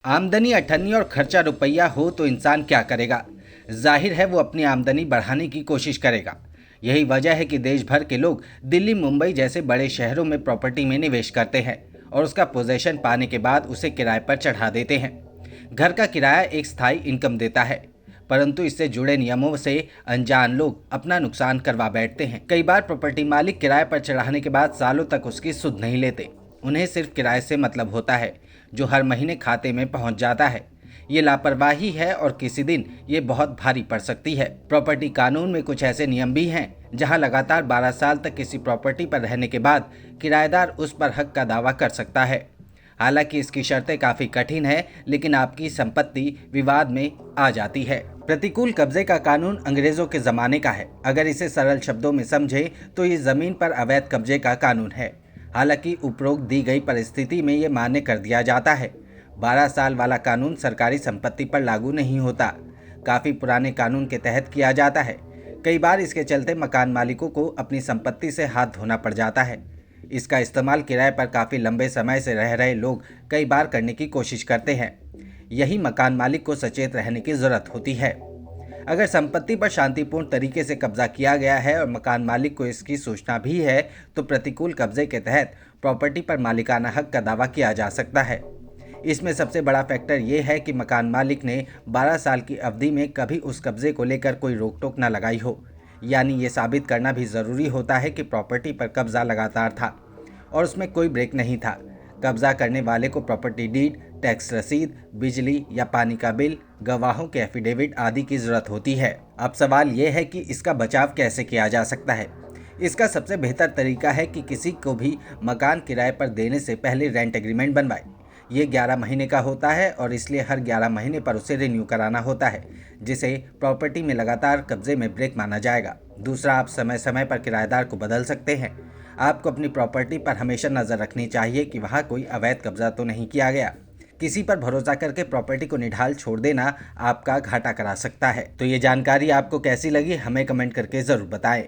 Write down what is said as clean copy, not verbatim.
आमदनी अठन्नी और खर्चा रुपया हो तो इंसान क्या करेगा। जाहिर है वो अपनी आमदनी बढ़ाने की कोशिश करेगा। यही वजह है कि देश भर के लोग दिल्ली मुंबई जैसे बड़े शहरों में प्रॉपर्टी में निवेश करते हैं और उसका पोजेशन पाने के बाद उसे किराए पर चढ़ा देते हैं। घर का किराया एक स्थायी इनकम देता है, परंतु इससे जुड़े नियमों से अनजान लोग अपना नुकसान करवा बैठते हैं। कई बार प्रॉपर्टी मालिक किराए पर चढ़ाने के बाद सालों तक उसकी सुध नहीं लेते। उन्हें सिर्फ किराए से मतलब होता है, जो हर महीने खाते में पहुंच जाता है। ये लापरवाही है और किसी दिन ये बहुत भारी पड़ सकती है। प्रॉपर्टी कानून में कुछ ऐसे नियम भी हैं जहां लगातार 12 साल तक किसी प्रॉपर्टी पर रहने के बाद किराएदार उस पर हक का दावा कर सकता है। हालांकि इसकी शर्तें काफी कठिन है, लेकिन आपकी संपत्ति विवाद में आ जाती है। प्रतिकूल कब्जे का कानून अंग्रेजों के जमाने का है। अगर इसे सरल शब्दों में समझे तो ये जमीन पर अवैध कब्जे का कानून है। हालांकि उपरोक्त दी गई परिस्थिति में ये मान्य कर दिया जाता है। 12 साल वाला कानून सरकारी संपत्ति पर लागू नहीं होता, काफी पुराने कानून के तहत किया जाता है। कई बार इसके चलते मकान मालिकों को अपनी संपत्ति से हाथ धोना पड़ जाता है। इसका इस्तेमाल किराए पर काफ़ी लंबे समय से रह रहे लोग कई बार करने की कोशिश करते हैं। यही मकान मालिक को सचेत रहने की ज़रूरत होती है। अगर संपत्ति पर शांतिपूर्ण तरीके से कब्जा किया गया है और मकान मालिक को इसकी सूचना भी है, तो प्रतिकूल कब्जे के तहत प्रॉपर्टी पर मालिकाना हक का दावा किया जा सकता है। इसमें सबसे बड़ा फैक्टर ये है कि मकान मालिक ने 12 साल की अवधि में कभी उस कब्जे को लेकर कोई रोक टोक न लगाई हो। यानी ये साबित करना भी ज़रूरी होता है कि प्रॉपर्टी पर कब्जा लगातार था और उसमें कोई ब्रेक नहीं था। कब्जा करने वाले को प्रॉपर्टी डीड, टैक्स रसीद, बिजली या पानी का बिल, गवाहों के एफिडेविट आदि की ज़रूरत होती है। अब सवाल ये है कि इसका बचाव कैसे किया जा सकता है। इसका सबसे बेहतर तरीका है कि किसी को भी मकान किराए पर देने से पहले रेंट एग्रीमेंट बनवाए। ये 11 महीने का होता है और इसलिए हर 11 महीने पर उसे रिन्यू कराना होता है, जिसे प्रॉपर्टी में लगातार कब्जे में ब्रेक माना जाएगा। दूसरा, आप समय समय पर किराएदार को बदल सकते हैं। आपको अपनी प्रॉपर्टी पर हमेशा नज़र रखनी चाहिए कि वहाँ कोई अवैध कब्जा तो नहीं किया गया। किसी पर भरोसा करके प्रॉपर्टी को निढाल छोड़ देना आपका घाटा करा सकता है। तो ये जानकारी आपको कैसी लगी, हमें कमेंट करके ज़रूर बताएं।